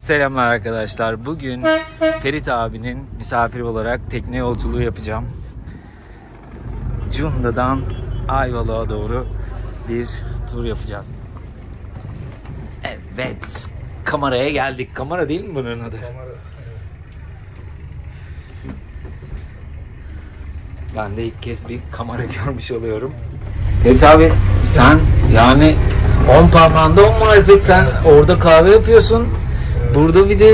Selamlar arkadaşlar. Bugün Ferit abinin misafiri olarak tekne yolculuğu yapacağım. Cunda'dan Ayvalık'a doğru bir tur yapacağız. Evet, kameraya geldik. Kamera değil mi bunun adı? Kamera. Ben de ilk kez bir kamera görmüş oluyorum. Ferit abi sen yani 10 parmağında 10 marifet, sen orada kahve yapıyorsun. Evet. Burada bir de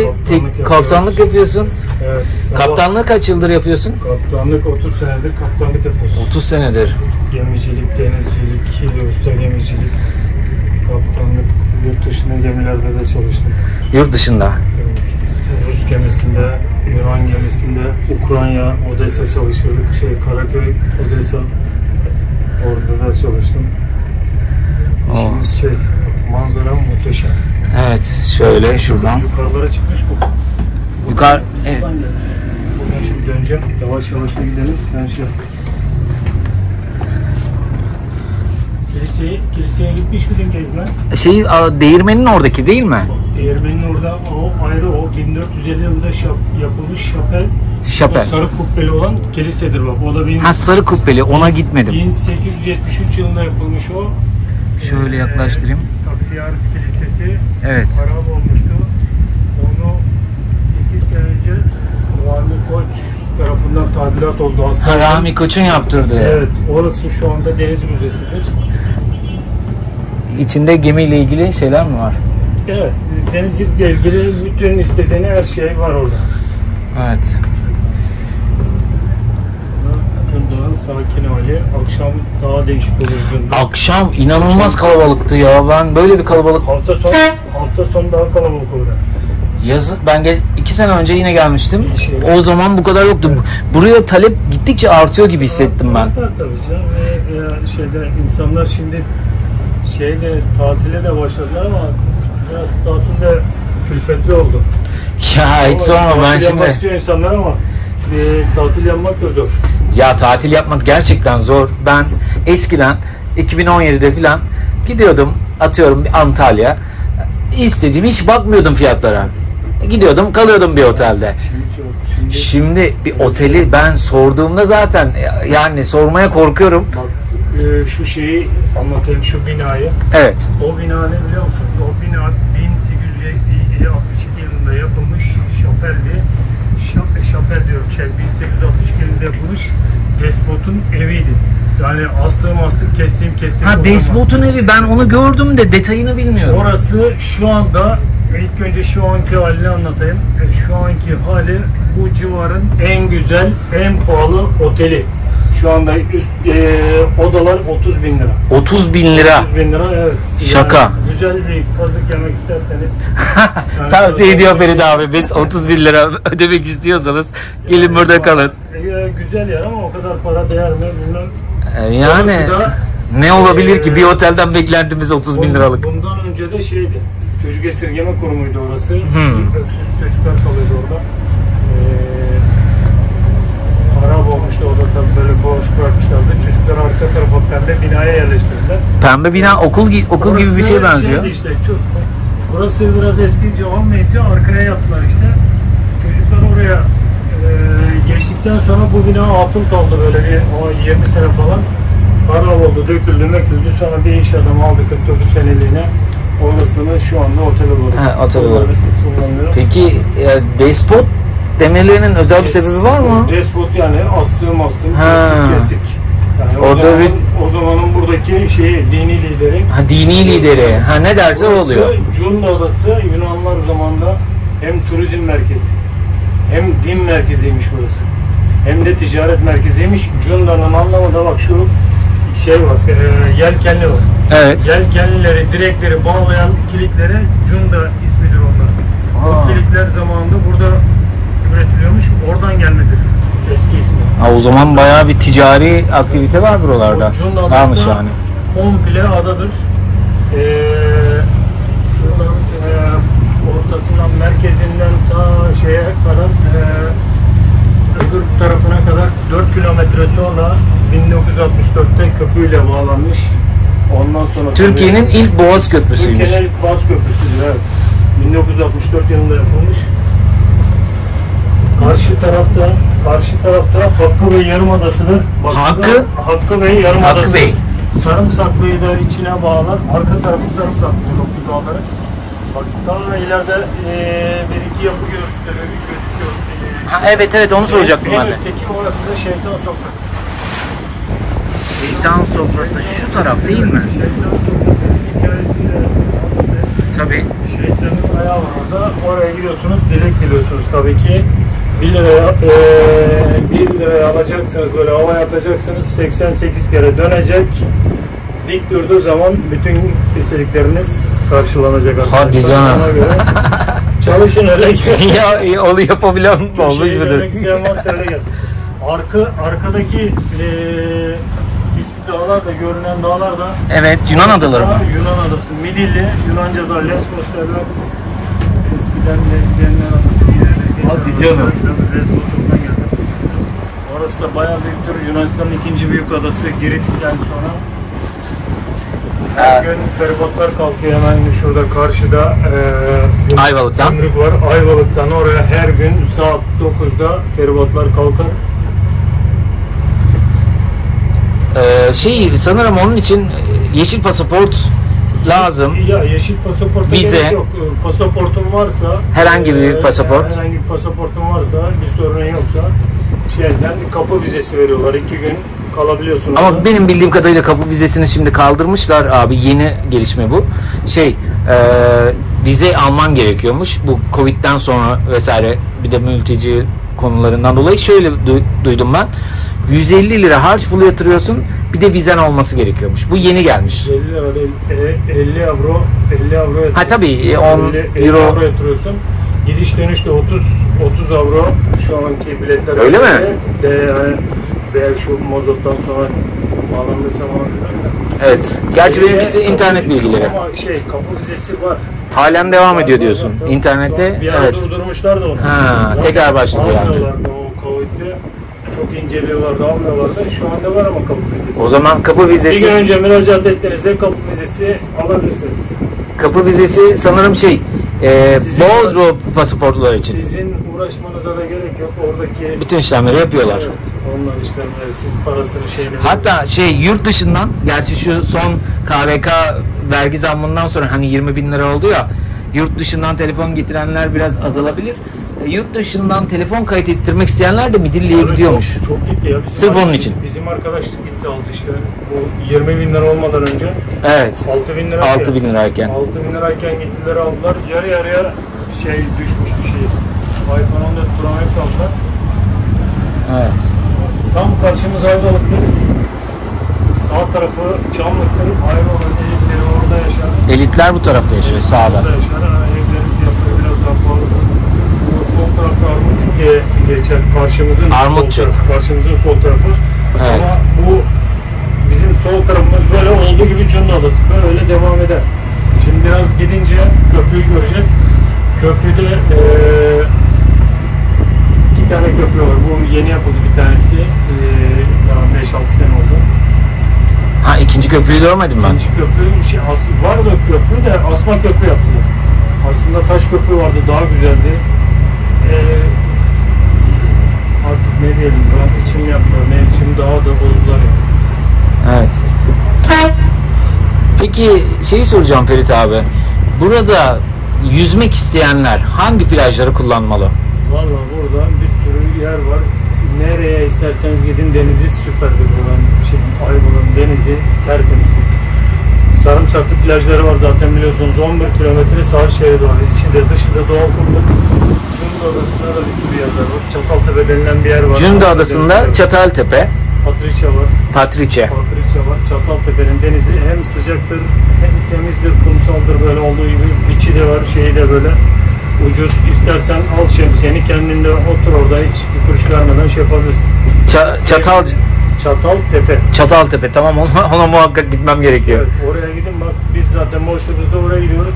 kaptanlık yapıyorsun. Evet. Kaptanlık kaç yıldır yapıyorsun? Kaptanlık 30 senedir kaptanlık yapıyorsun. 30 senedir. Gemicilik, denizcilik, usta gemicilik, kaptanlık, yurt dışında gemilerde de çalıştım. Yurt dışında? Rus gemisinde, Yunan gemisinde, Ukrayna, Odessa çalışıyorduk. Karaköy, Odessa, orada da çalıştım. İşimiz manzara muhteşem. Evet, şöyle şuradan. Yukarılara çıkmış bu. Yukarı, evet. Buradan şimdi döneceğim. Yavaş yavaş da gidelim. Sen Kiliseye gitmiş miydin gezme? Değirmenin oradaki değil mi? Değirmenin orada o ayrı, o 1450 yılında yapılmış şapel. O sarı kubbeli olan kilisedir bak. O da sarı kubbeli, ona gitmedim. 1873 yılında yapılmış o. Şöyle yaklaştırayım. Taksiyaris Kilisesi. Evet. Harap olmuştu. Onu 8 sene önce Rami Koç tarafından tadilat oldu aslında. Rami Koç'un yaptırdığı. Evet, orası şu anda deniz müzesidir. İçinde gemiyle ilgili şeyler mi var? Evet, denizcilikle ilgili bütün istediğin her şey var orada. Evet. Cunda'nın sakin hali, akşam daha değişik olur Cunda. Akşam inanılmaz kalabalıktı ya, ben böyle bir kalabalık... Hafta sonu daha kalabalık olur. Yazık, ben 2 sene önce yine gelmiştim. O zaman bu kadar yoktu. Evet. Buraya talep gittikçe artıyor gibi hissettim ben. Artar tabii canım. İnsanlar şimdi tatile de başladılar ama biraz tatilde külfetli oldu. Ya hiç sorma, ben şimdi... Tatil istiyor insanlar ama tatil yapmak da zor. Ya tatil yapmak gerçekten zor. Ben eskiden 2017'de falan gidiyordum, atıyorum bir Antalya. İstediğim, hiç bakmıyordum fiyatlara. Gidiyordum, kalıyordum bir otelde. Şimdi bir oteli ben sorduğumda zaten yani sormaya korkuyorum. Bak, şu şeyi anlatayım, şu binayı. Evet. O bina ne biliyor musunuz? O bina 1862 yılında yapılmış şapeldi. Şapel diyorum 1862 yılında yapılmış despotun eviydi. Yani astığım kestiğim. Despotun evi, ben onu gördüm de detayını bilmiyorum. Orası şu anda, ilk önce şu anki halini anlatayım. Şu anki hali bu civarın en güzel, en pahalı oteli. Şu anda üst odalar 30 bin lira. 30 bin lira? 30 bin lira, evet. Şaka. Yani güzel bir kazık yemek isterseniz. Yani tavsiye ediyor Ferit abi, biz 30 bin lira ödemek istiyorsanız gelin burada kalın. Güzel yer ama o kadar para değer mi bilmem. Yani ne olabilir ki, bir otelden beklentimiz 30 bin liralık. Bundan önce de çocuk esirgeme kurumuydu orası. Öksüz çocuklar kalıyordu orada. Harap olmuştu orada, tabii böyle boş bırakmışlardı. Çocuklar arka tarafa pembe binaya yerleştirdiler. Pembe bina okul gibi bir şeye benziyor. Burası biraz eski Cavan Meyce, arkaya yaptılar işte. Çocuklar oraya geçtikten sonra bu bina atıl kaldı böyle bir 20 sene falan. Harap oldu, döküldü. Sonra bir iş adamı aldı 49 seneliğine. Orasını şu anda otel olarak. Otel olarak. Peki despot demelerinin özel bir sebebi var mı? Despot yani astığım kestik. Yani o zamanın buradaki dini lideri. Dini lideri. Ne derse o oluyor. Cunda Adası Yunanlar zamanında hem turizm merkezi hem din merkeziymiş burası. Hem de ticaret merkeziymiş. Cunda'nın anlamı da bak şu var, yelkenli var. Evet. Yelkenlileri, direkleri bağlayan kilitlere Cunda ismidir onlar. O kilitler zamanında burada üretiliyormuş. Oradan gelmedir eski ismi. O zaman bayağı bir ticari aktivite var buralarda. Cunda varmış Adası yani. Komple adadır. Şuradan ortasından, merkezinden ta şeye kadar öbür tarafına kadar 4 kilometre sonra 1964'te köprüyle bağlanmış. Ondan sonra Türkiye'nin ilk Boğaz Köprüsü'ymüş. Türkiye'nin ilk Boğaz Köprüsü'dür, evet. 1964 yılında yapılmış. Karşı tarafta Hakkı Bey Yarımadası'dır. Hakkı Bey Yarımadası. Hakkı Bey. Sarımsaklıyı da içine bağlar. Arka tarafı sarımsaklı Toplu Dağları. Bak daha ileride bir iki yapı gözüküyor. Ha, evet onu soracaktım en ben de. üstteki orası da şeytan sofrası. Şeytan sofrası şu taraf değil mi? Şeytan sofrasının hikayesinde Tabii. şeytanın ayağı var orada. Oraya gidiyorsunuz, dilek diliyorsunuz tabii ki. 1 liraya alacaksınız, böyle havaya atacaksınız, 88 kere dönecek. Dik durduğu zaman bütün istedikleriniz karşılanacak arkadaşlar. Hadi canım. Ona göre çalışın öyle gelin. Ya onu yapabilen olmuş Şeyi mudur? görmek isteyen varsa öyle gelsin. Arkadaki sisli dağlar da, görünen dağlar da Evet, Yunan adaları mı? Yunan adası. Midilli, Yunanca'da Lesbos derler. Eskiden Gidenler Adası diye. Hadi canım. Lesbos'undan geldi. Orası da bayağı büyüktür. Yunanistan'ın ikinci büyük adası Girit'ten sonra. Her gün feribotlar kalkıyor hemen şurada karşıda. Ayvalık'tan. Gümrük var. Ayvalık'tan oraya her gün saat 9'da feribotlar kalkar. Sanırım onun için yeşil pasaport lazım. Ya yeşil pasaporta Vize. gerek yok. Pasaportun varsa, Herhangi bir pasaport. herhangi bir pasaportun varsa, bir sorunun yoksa şeyden kapı vizesi veriyorlar. 2 gün kalabiliyorsun Ama orada. benim bildiğim kadarıyla kapı vizesini şimdi kaldırmışlar abi, yeni gelişme bu. Vize alman gerekiyormuş bu Covid'den sonra vesaire, bir de mülteci konularından dolayı. Şöyle duydum ben. 150 lira harç pulu yatırıyorsun, bir de vizen olması gerekiyormuş. Bu yeni gelmiş. 50 lira değil, 50 euro yatırıyorsun. Ha tabii 10 50 euro. yatırıyorsun. Gidiş dönüş de 30 avro şu anki biletler. Öyle mi? Veya şu mozottan sonra bağlandıysa falan. Evet. Gerçi benimkisi internet bilgileri. Ama kapı vizesi var. Halen devam ediyor diyorsun. Tabii. İnternette Bir ara evet. durdurmuşlar da onu. Ha, Zaten tekrar başladı yani. almıyorlardı o Covid'de. Çok inceliyorlardı, almıyorlardı. Şu anda var ama kapı vizesi. O zaman kapı Bir gün vizesi önce müracaat ettiğinizde kapı vizesi alabilirsiniz. sanırım Bodrum pasaportları için. Sizin uğraşmanıza da gerek yok. Oradaki Bütün işlemleri yapıyorlar. Evet, onlar işlemleri, siz parasını şeyleri. Hatta yurt dışından, gerçi şu son KVK vergi zammından sonra hani 20 bin lira oldu ya, yurt dışından telefon getirenler biraz azalabilir. Yurt dışından telefon kayıt ettirmek isteyenler de Midilli'ye Evet, gidiyormuş. Çok gitti ya. Sırf onun için. Bizim arkadaş gitti aldı işte. Bu 20 bin lira olmadan önce. Evet. 6 bin lira. 6 bin lirayken. 6 bin lirayken gittiler aldılar. Yarı yarıya düşmüştü iPhone 14 Pro Max aldılar. Evet. Tam karşımız Ayvalık'tır. Sağ tarafı Çamlık'tır. Ayvalık'ın elitleri orada yaşar. Elitler bu tarafta yaşıyor, sağda. Orada yaşar. Evlerin fiyatları biraz daha pahalıdır. O sol tarafta Armutçuk'e geçer. Karşımızın Armutçuk. sol tarafı. Karşımızın sol tarafı. Evet. Ama bu bizim sol tarafımız böyle olduğu gibi Cunda Adası. Böyle devam eder. Şimdi biraz gidince köprüyü göreceğiz. Köprüde 2 tane köprü var. Bu yeni yapıldı bir tanesi. Daha 5-6 sene oldu. Ha, ikinci köprüyü görmedim ben. İkinci köprü var da köprü de asma köprü yaptılar. Aslında taş köprü vardı, daha güzeldi. Artık ne diyelim, rant için mi yaptılar, ne için daha da bozdular ya. Evet. Peki soracağım Ferit abi. Burada yüzmek isteyenler hangi plajları kullanmalı? Valla burada bir sürü yer var. Nereye isterseniz gidin, denizi süperdir buranın. Ayvalık'ın denizi tertemiz. Sarımsaklı plajları var zaten biliyorsunuz. 11 kilometre sahil şeridi var. İçinde dışında doğal kumluk. Cunda Adası'nda da bir sürü yerler var. Çataltepe denilen bir yer var. Cunda Adası'nda Çataltepe, Patricia var. Patrice. Patricia var. Çataltepe'nin denizi hem sıcaktır hem temizdir, kumsaldır böyle olduğu gibi. İçi de var, şeyi de böyle ucuz. İstersen al şemsiyeni, kendin de otur orada, hiç bir kuruş vermeden yapabilirsin. Çataltepe, tamam, ona muhakkak gitmem gerekiyor. Evet, oraya gidin bak, biz zaten boşluğumuzda oraya gidiyoruz.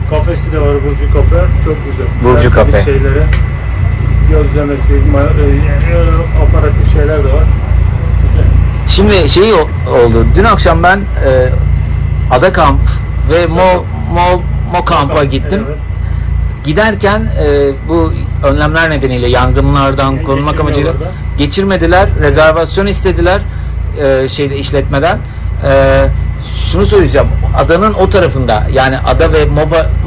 Kafesi de var, Burcu Kafe, çok güzel. Burcu Kafe. Şeyleri, gözlemesi, aparatif şeyler de var. Şimdi oldu. Dün akşam ben Adakamp ve Mokamp'a gittim. Evet. Giderken bu önlemler nedeniyle yangınlardan korunmak amacıyla Geçirmiyorlar da. geçirmediler. Rezervasyon istediler işletmeden. Şunu söyleyeceğim. Adanın o tarafında, yani ada ve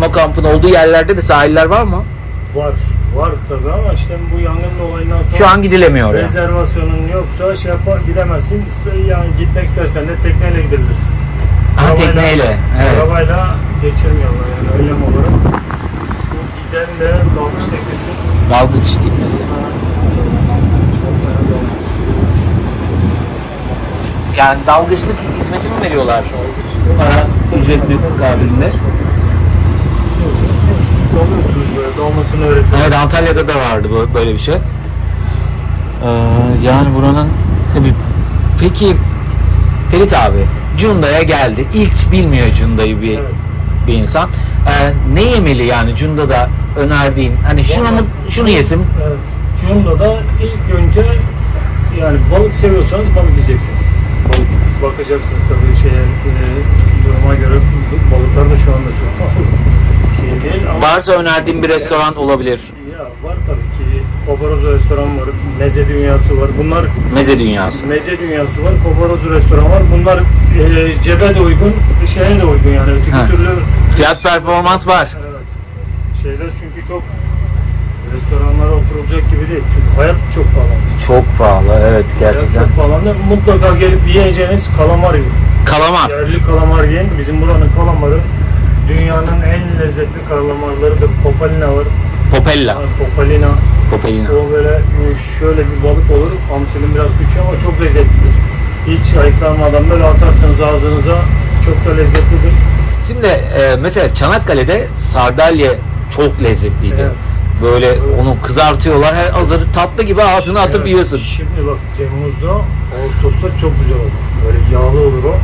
Mokamp'ın olduğu yerlerde de sahiller var mı? Var tabii ama işte bu yangın olayından sonra Şu an gidilemiyor oraya. rezervasyonun yoksa gidemezsin. Yani gitmek istersen de tekneyle gidebilirsin. Ha, tekneyle. Evet. Arabayla geçirmiyorlar yani önlem olarak. Bu giden de dalgıç teknesi. Dalgıç teknesi. Yani dalgıçlık hizmeti mi veriyorlar? Para ücretli mukabilinde. Dalıyorsunuz böyle, dalmasını öğretiyor. Evet, Antalya'da da vardı böyle bir şey. Yani buranın tabii. Peki Ferit abi, Cunda'ya geldi. İlk bilmiyor Cunda'yı bir insan. Ne yemeli yani Cunda'da önerdiğin? Hani şunu yesin. Evet. Cunda'da ilk önce yani balık seviyorsanız balık yiyeceksiniz. Balık bakacaksınız tabii duruma göre balıklar da şu anda çok değil ama Varsa önerdiğin bir restoran olabilir. ya var tabii ki. Kobarozo restoran var, meze dünyası var. Bunlar Meze dünyası. meze dünyası var, Kobarozo restoran var. Bunlar cebe de uygun, şeye de uygun yani öteki türlü fiyat performans var. evet. Şeyler çünkü çok restoranlara oturulacak gibi değil. Çünkü hayat çok pahalı. Çok pahalı, evet gerçekten. Çok pahalı. Mutlaka gelip yiyeceğiniz kalamar yiyin. Kalamar. Yerli kalamar yiyin. Bizim buranın kalamarı dünyanın en lezzetli kalamarlarıdır. Popalina var. Popella. Yani Popalina. Popellina. O böyle şöyle bir balık olur. Hamsinin biraz küçüğü ama çok lezzetlidir. Hiç ayıklanmadan böyle atarsanız ağzınıza çok da lezzetlidir. Şimdi mesela Çanakkale'de sardalya çok lezzetliydi. Evet. Böyle onu kızartıyorlar. Hazır tatlı gibi ağzına atıp Evet. yiyorsun. Şimdi bak Temmuz'da, Ağustos'ta çok güzel olur. Böyle yağlı olur o.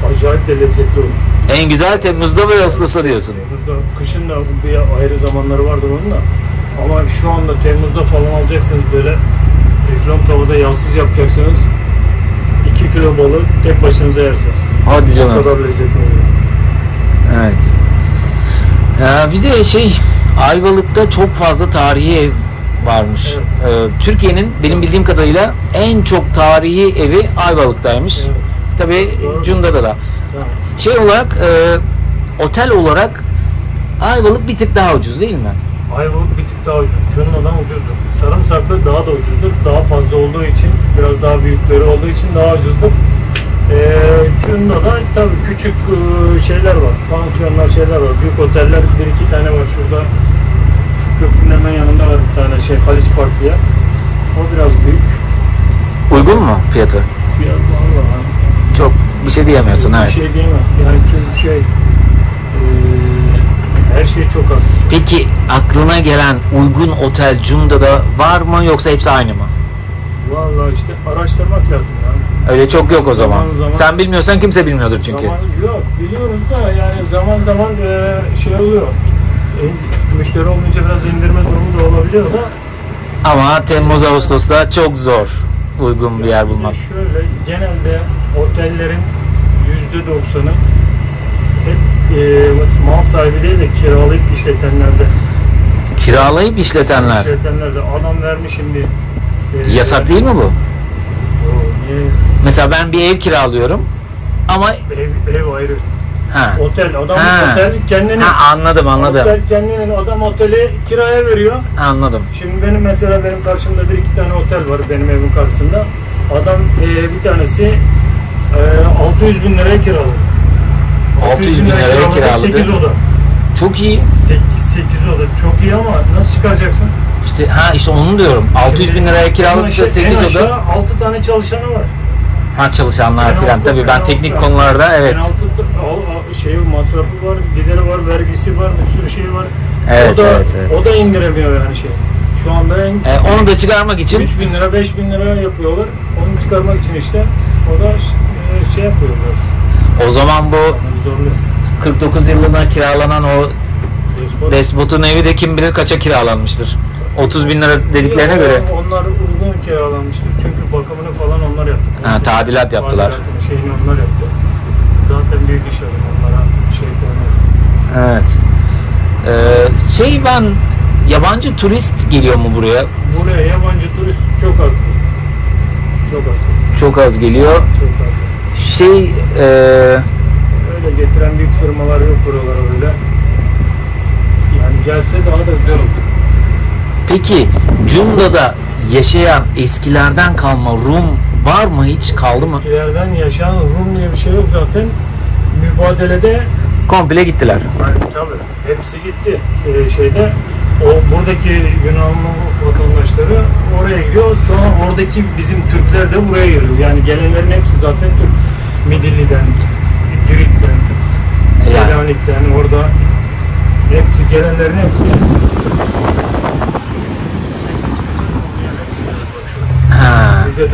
Acayip de lezzetli olur. En güzel Temmuz'da ve Ağustos'ta diyorsun. Temmuz'da, kışın da bir ayrı zamanları vardır onun da. Ama şu anda Temmuz'da falan alacaksınız böyle teflon tavada yağsız yapacaksınız. 2 kilo balığı tek başınıza yersiniz. Hadi O canım. kadar lezzetli oluyor. Evet. Bir de Ayvalık'ta çok fazla tarihi ev varmış. Evet. Türkiye'nin benim bildiğim kadarıyla en çok tarihi evi Ayvalık'taymış. Evet. Tabii Doğru. Cunda'da da. Evet. Olarak otel olarak Ayvalık bir tık daha ucuz değil mi? Ayvalık bir tık daha ucuz. Cunda'dan ucuzdur. Sarımsaklı daha da ucuzdur. Daha fazla olduğu için, biraz daha büyükleri olduğu için daha ucuzdur. Cunda'da tabii küçük şeyler var. Pansiyonlar şeyler var. Büyük oteller bir iki tane var şurada. Şu köprünün hemen yanında var bir tane Halis Park diye. O biraz büyük. Uygun mu fiyatı? Fiyat vallahi Çok bir şey diyemiyorsun, bir evet. şey diyemem. Yani çünkü her şey çok az. Peki aklına gelen uygun otel Cunda'da var mı yoksa hepsi aynı mı? Vallahi işte araştırmak lazım ya. Öyle çok yok o zaman. Zaman. Sen bilmiyorsan kimse bilmiyordur çünkü. Yok biliyoruz da yani zaman zaman şey oluyor. Müşteri olunca biraz indirme durumu da olabiliyor da. Ama Temmuz Ağustos'ta çok zor uygun bir yer bulmak. Şöyle genelde otellerin %90'ı hep mal sahibi değil de kiralayıp işletenlerde. Kiralayıp işletenler. İşletenlerde adam vermiş şimdi. Yasak değil mi bu? Niye? Mesela ben bir ev kiralıyorum ama Ev ayrı. ha. Otel, adam Ha. otel kendini Anladım. otel kendinin adam oteli kiraya veriyor. Anladım. Şimdi benim karşımda bir iki tane otel var benim evin karşısında. Adam bir tanesi 600 bin liraya kiraladı. 600 bin liraya kiraladı. 8 oda. Çok iyi. 8 oda çok iyi ama nasıl çıkaracaksın? İşte onu diyorum. 600 bin liraya kiraladıkça 8 oda. 6 tane çalışanı var. Çalışanlar filan. Tabii ben teknik konularda evet. Masrafı var, gideri var, vergisi var, bir sürü şey var. Evet, evet. O da indiremiyor yani şey. Şu anda Onu da çıkarmak için 3 bin lira, 5 bin lira yapıyorlar. Onu çıkarmak için işte o da şey yapıyor biraz. o zaman bu Yani zorluyor. 49 yılına kiralanan o Despot. Despot'un evi de kim bilir kaça kiralanmıştır. 30 bin lira dediklerine göre. Onlar uygun kiralanmıştır. Çünkü bakımını falan onlar yaptı. Tadilat yaptılar. Tadilatını, şeyini onlar yaptı. Zaten büyük iş adamı onlara şey koymaz. Evet. Ben yabancı turist geliyor mu buraya? Buraya yabancı turist çok az. Çok az. Çok az geliyor. Çok az. Öyle getiren büyük firmalar yok buralara öyle. Yani gelse daha da güzel olur. Peki Cunda'da yaşayan eskilerden kalma Rum var mı, hiç kaldı mı? Eskilerden yaşayan Rum diye bir şey yok zaten. Mübadelede Komple gittiler. yani tabii hepsi gitti. Buradaki Yunanlı vatandaşları oraya gidiyor. Sonra oradaki bizim Türkler de buraya geliyor. Yani gelenlerin hepsi zaten Türk. Midilli'den, Girit'ten, Selanik'ten, orada hepsi, gelenlerin hepsi.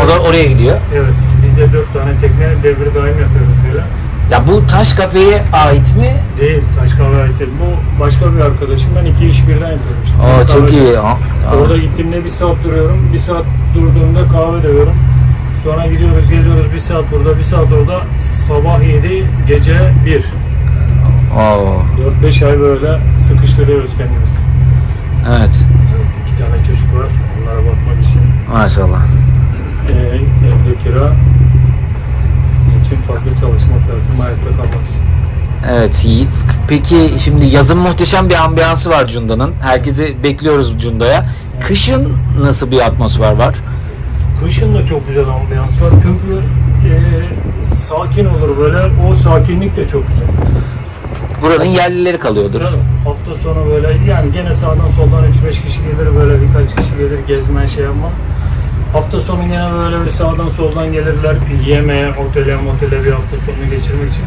O da oraya gidiyor. Evet. Biz de 4 tane tekne devri daim yapıyoruz böyle. Ya bu Taş Kafe'ye ait mi? Değil. Taş Kahve ait değil. Bu başka bir arkadaşım. Ben 2 iş birden yapıyorum işte. Çok iyi. Orada gittiğimde 1 saat duruyorum. 1 saat durduğumda kahve dövüyorum. Sonra gidiyoruz geliyoruz 1 saat burada 1 saat orada. Sabah 7 gece 1. 4-5 ay böyle sıkıştırıyoruz kendimizi. Evet. 2 tane çocuk var. Onlara bakmak için. Maşallah. Evde kira. için fazla çalışmak lazım hayatta kalmak için. Evet. Peki şimdi yazın muhteşem bir ambiyansı var Cunda'nın. Herkesi bekliyoruz Cunda'ya. Kışın nasıl bir atmosfer var? Kışın da çok güzel ambiyans var. Çünkü sakin olur böyle. O sakinlik de çok güzel. Buranın yerlileri kalıyordur. Tabii, hafta sonu böyle yani gene sağdan soldan 3-5 kişi gelir böyle, birkaç kişi gelir gezme şey yapma. Hafta sonu gene böyle bir sağdan soldan gelirler yemeğe, otele bir hafta sonunu geçirmek için.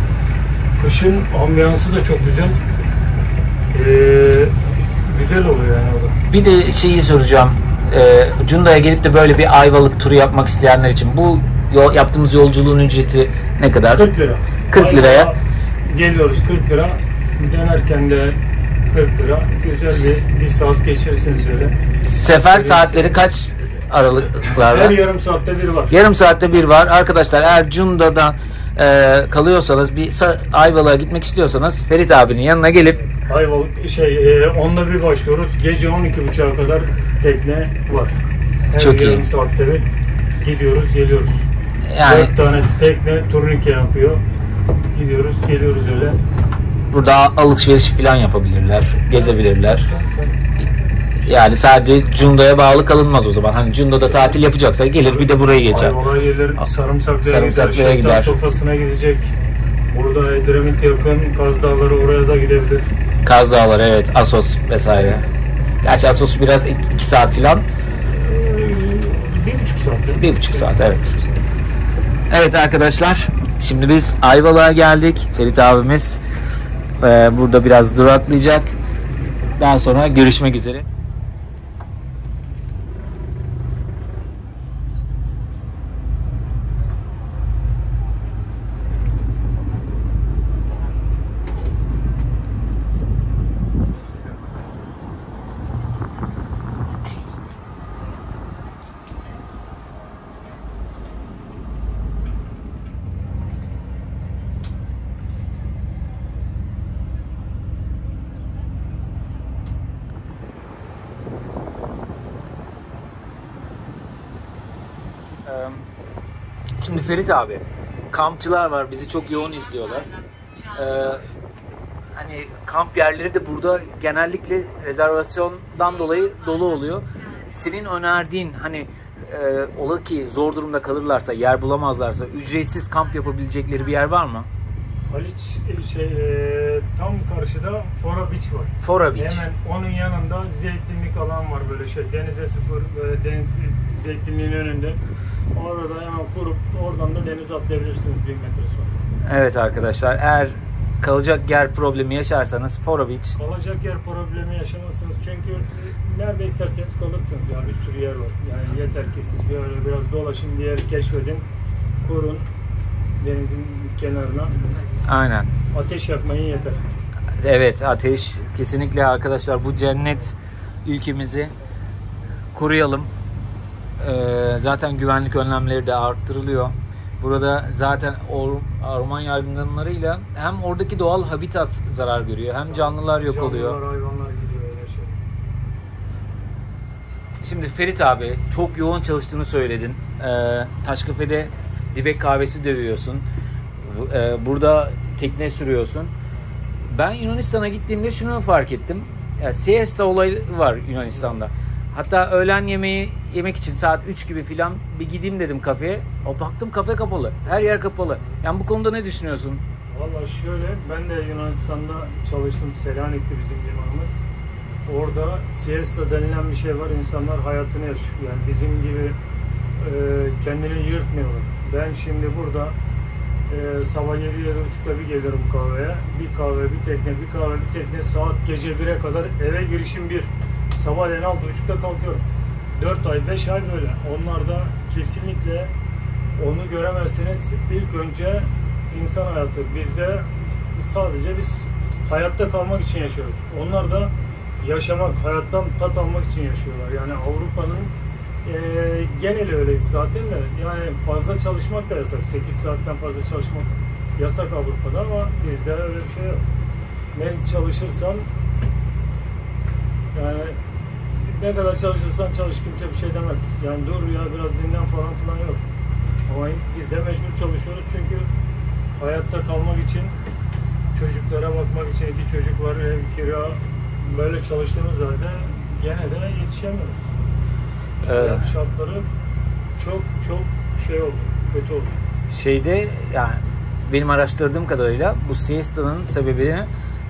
Kışın ambiyansı da çok güzel. Güzel oluyor yani o da. Bir de şeyi soracağım. Cunda'ya gelip de böyle bir Ayvalık turu yapmak isteyenler için bu yaptığımız yolculuğun ücreti ne kadar? 40 lira. 40 liraya. Geliyoruz 40 lira. Dönerken de 40 lira. Güzel bir saat geçirirsiniz öyle. Sefer saatleri kaç aralıklarda? Her yarım saatte bir var. Yarım saatte bir var. Arkadaşlar eğer Cunda'dan kalıyorsanız, bir Ayvalık'a gitmek istiyorsanız Ferit abinin yanına gelip Ayvalık 10'da bir başlıyoruz. Gece 12.30'a kadar tekne var. Her çok yarım iyi. saatte bir gidiyoruz, geliyoruz. Yani 4 tane tekne turnike yapıyor. Gidiyoruz, geliyoruz öyle. burada alışveriş falan yapabilirler, gezebilirler. Yani sadece Cunda'ya bağlı kalınmaz o zaman. Hani Cunda'da tatil yapacaksa gelir bir de buraya geçer. Ayvalık'a gelir, Sarımsaklı'ya gider. Şehtan sofrasına gidecek. Burada Edremit yakın, Kaz Dağları, oraya da gidebilir. Kaz Dağları, evet, Assos vesaire. Gerçi Assos biraz 2 saat falan. 1,5 saat. 1,5 saat, evet. Evet arkadaşlar, şimdi biz Ayvalık'a geldik. Ferit abimiz burada biraz duraklayacak. Daha sonra görüşmek üzere. Şimdi Ferit abi, kampçılar var, bizi çok yoğun izliyorlar. Hani kamp yerleri de burada genellikle rezervasyondan dolayı dolu oluyor. Senin önerdiğin hani ola ki zor durumda kalırlarsa, yer bulamazlarsa ücretsiz kamp yapabilecekleri bir yer var mı? Haliç tam karşıda Fora Beach var. Fora Beach. Hemen onun yanında zeytinlik alan var böyle denize sıfır, böyle deniz zeytinliğin önünde. Orada hemen kurup oradan da denize atlayabilirsiniz 1000 metre sonra. Evet arkadaşlar, eğer kalacak yer problemi yaşarsanız Fora Beach. Kalacak yer problemi yaşamazsınız çünkü nerede isterseniz kalırsınız ya, bir sürü yer var. Yani yeter ki siz böyle biraz dolaşın, bir yer keşfedin, kurun denizin kenarına. Aynen. Ateş yakmayın yeter. Evet, ateş kesinlikle arkadaşlar, bu cennet ülkemizi koruyalım. Zaten güvenlik önlemleri de arttırılıyor. Burada zaten orman yangınlarıyla hem oradaki doğal habitat zarar görüyor, hem canlılar yok oluyor. Hayvanlar Şimdi Ferit abi çok yoğun çalıştığını söyledin. Taşkafe'de dibek kahvesi dövüyorsun. Burada tekne sürüyorsun. Ben Yunanistan'a gittiğimde şunu fark ettim. Siesta olayı var Yunanistan'da. Hatta öğlen yemeği yemek için saat 3 gibi filan bir gideyim dedim kafeye. Baktım kafe kapalı. Her yer kapalı. Yani bu konuda ne düşünüyorsun? Valla şöyle, ben de Yunanistan'da çalıştım. Selanik'ti bizim limanımız. Orada siesta denilen bir şey var. İnsanlar hayatını yaşıyor. Yani bizim gibi kendini yırtmıyorlar. Ben şimdi burada sabah 7-7.30'da bir gelirim kahveye. Bir kahve, bir tekne, bir kahve, bir tekne. Saat gece 1'e kadar eve girişim 1. Sabahleyin 6.30'da kalkıyorum. 4 ay, 5 ay böyle. Onlarda kesinlikle onu göremezsiniz. İlk önce insan hayatı. Bizde sadece biz hayatta kalmak için yaşıyoruz. Onlar da yaşamak, hayattan tat almak için yaşıyorlar. Yani Avrupa'nın geneli öyle zaten de. Yani fazla çalışmak da yasak. 8 saatten fazla çalışmak yasak Avrupa'da ama bizde öyle bir şey yok. Ne çalışırsan, yani ne kadar çalışırsan çalış, kimse bir şey demez. Yani dur ya biraz dinlen falan filan yok. Ama biz de mecbur çalışıyoruz çünkü hayatta kalmak için, çocuklara bakmak için, 2 çocuk var, ev kira, böyle çalıştığımız halde gene de yetişemiyoruz. Hayat şartları çok şey oldu, kötü oldu. Şeyde yani benim araştırdığım kadarıyla bu siesta'nın sebebini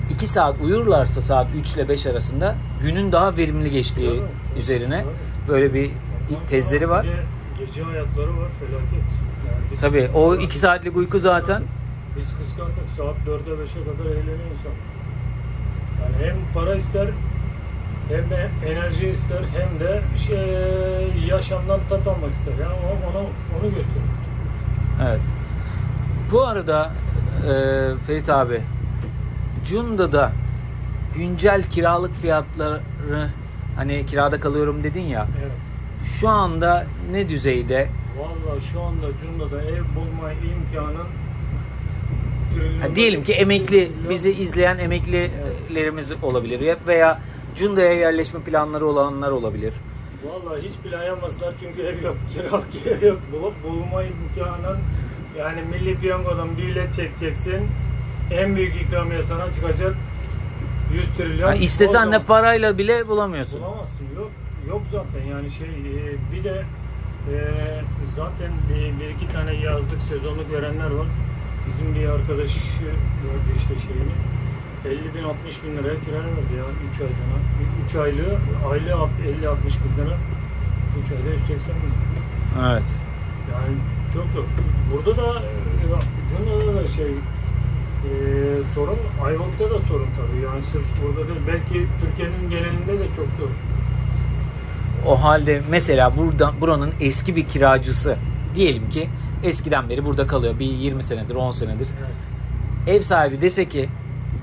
2 saat uyurlarsa saat 3 ile 5 arasında günün daha verimli geçtiği üzerine böyle bir tezleri var. Gece hayatları var, felaket. Yani tabii o 2 saatlik uyku zaten. Biz kıskandık, saat 4'e 5'e kadar eğleniyor insan. Yani hem para ister, hem de enerji ister, hem de yaşamdan tat almak ister. Yani onu gösteriyor. Evet. Bu arada Ferit abi, Cunda'da güncel kiralık fiyatları, hani kirada kalıyorum dedin ya. Evet. Şu anda ne düzeyde? Vallahi şu anda Cunda'da ev bulma imkanın diyelim ki emekli, bizi izleyen emeklilerimiz olabilir veya Cunda'ya yerleşme planları olanlar olabilir. Vallahi hiç plan yapmasınlar çünkü ev yok, kiralık ev yok. Bulma imkanın, yani Milli Piyango'dan bir bilet çekeceksin. En büyük ikramiye sana çıkacak 100 trilyon. İstesen de parayla bile bulamıyorsun. Bulamazsın. Yok zaten yani bir de zaten bir iki tane yazlık sezonluk verenler var. Bizim bir arkadaş vardı işte 50 bin 60 bin liraya kira verdi ya 3 aylığına. 3 aylığı 50-60 bin lira. 3 ayda 180 bin lira. Evet. Yani çok zor. Burada da Cunda'da da sorun, Ayvalık'ta da sorun tabii. Yani sırf burada değil, belki Türkiye'nin genelinde de çok zor. O halde mesela buranın eski bir kiracısı diyelim ki eskiden beri burada kalıyor. Bir 20 senedir, 10 senedir. Evet. Ev sahibi dese ki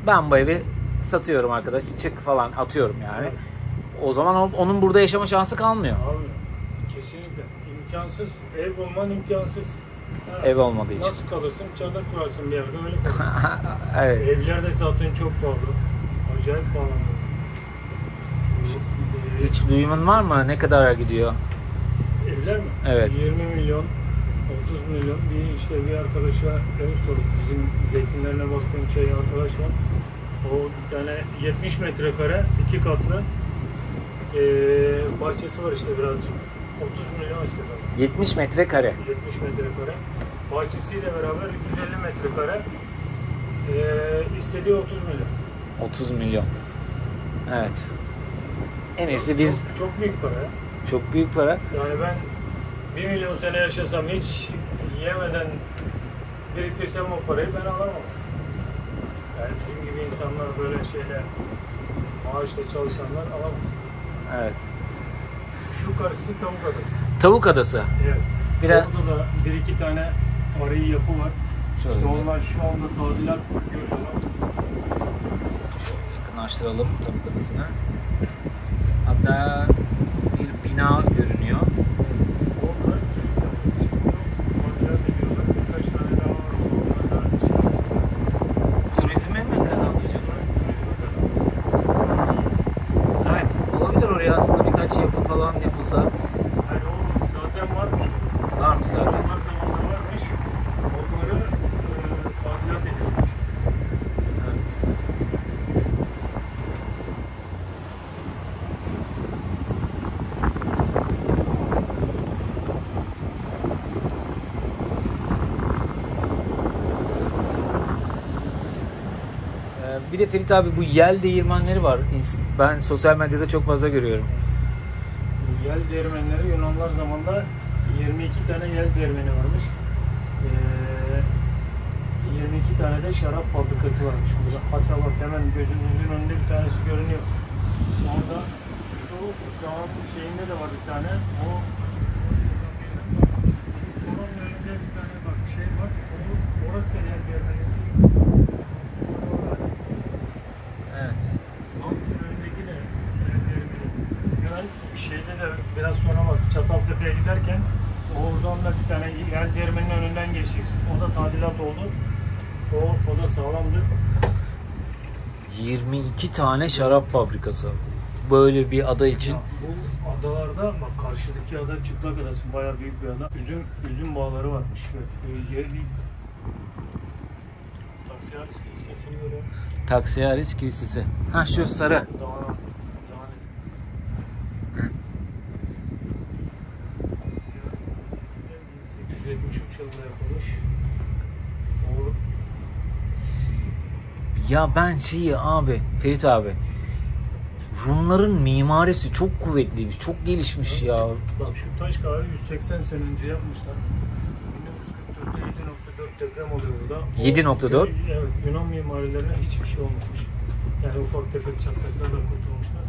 ben bu evi satıyorum arkadaş, çık falan atıyorum yani. Evet. O zaman onun burada yaşama şansı kalmıyor. Abi, kesinlikle. İmkansız. Ev bulman imkansız. Ev olmadığı için. Nasıl kalırsın? Çadır kurarsın bir yerde öyle kalırsın. Evet. Evler de zaten çok pahalı. Acayip pahalı. Hiç duyumun var mı? Ne kadar gidiyor? Evler mi? Evet. 20 milyon, 30 milyon bir arkadaşa ev sorduk. Bizim zeytinlerine baktığım arkadaş var. O bir tane 70 metrekare 2 katlı bahçesi var işte birazcık. 30 milyon istedi. 70 metrekare. 70 metrekare. Bahçesiyle beraber 350 metrekare istediği 30 milyon. 30 milyon. Evet. En iyisi biz... Çok büyük para ya. Çok büyük para. Yani ben 1 milyon sene yaşasam hiç yemeden biriktirsem o parayı ben alamam. Yani bizim gibi insanlar böyle maaşla çalışanlar alamaz. Evet. Şu karşısı Tavuk Adası. Tavuk Adası. Evet. Biraz... Orada da 1-2 tane tarihi yapı var. Şöyle. İşte onlar şu anda tadilat görüyorlar. Şöyle yakınlaştıralım Tavuk Adası'nı. Hatta bir bina görünüyor. Orada kilise var. Tadilat ediyorlar. Birkaç tane daha var. Onlarda Turizme mi kazandıracak? Evet. Olabilir oraya aslında birkaç yapı falan yapılsa. olsa Yani o zaten varmış. varmış zaten. Onlar zamanında varmış. Onları tadilat ediyormuş. Evet. Bir de Ferit abi bu yel değirmenleri var. Ben sosyal medyada çok fazla görüyorum. Yel değirmenleri Yunanlar zamanında 22 tane yel değirmeni varmış. 22 tane de şarap fabrikası varmış burada. Hatta bak hemen gözünüzün önünde bir tanesi görünüyor. Orada şu dağın şeyinde de var bir tane. Onun önünde bir tane bak şey var. Orası da yel değirmeni. Evet. Onun önündeki de yel değirmeni. Hemen şeyde de biraz sonra bak Çataltepe'ye giderken oradan da bir tane yel değirmeninin önünden geçeceksin. O da tadilat oldu. O da sağlamdı. 22 tane şarap fabrikası. Böyle bir ada için. Ya, bu adalarda bak karşıdaki ada Çıplak Adası bayağı büyük bir ada. Üzüm bağları varmış. Yerli Taksiyaris Kilisesi'ni görüyorum. Taksiyaris Kilisesi. Ha şu sarı. Dağın Taksiyaris Kilisesi de 1873 yılında yapılmış. O Ya ben abi Ferit abi, Rumların mimarisi çok kuvvetliymiş, çok gelişmiş ya. bak şu taş kağı 180 sene önce yapmışlar. 1944'te 7.4 deprem oluyor burada. 7.4? Evet, Yunan mimarilerine hiçbir şey olmamış. Yani ufak tefek çatlaklarla kurtulmuşlar.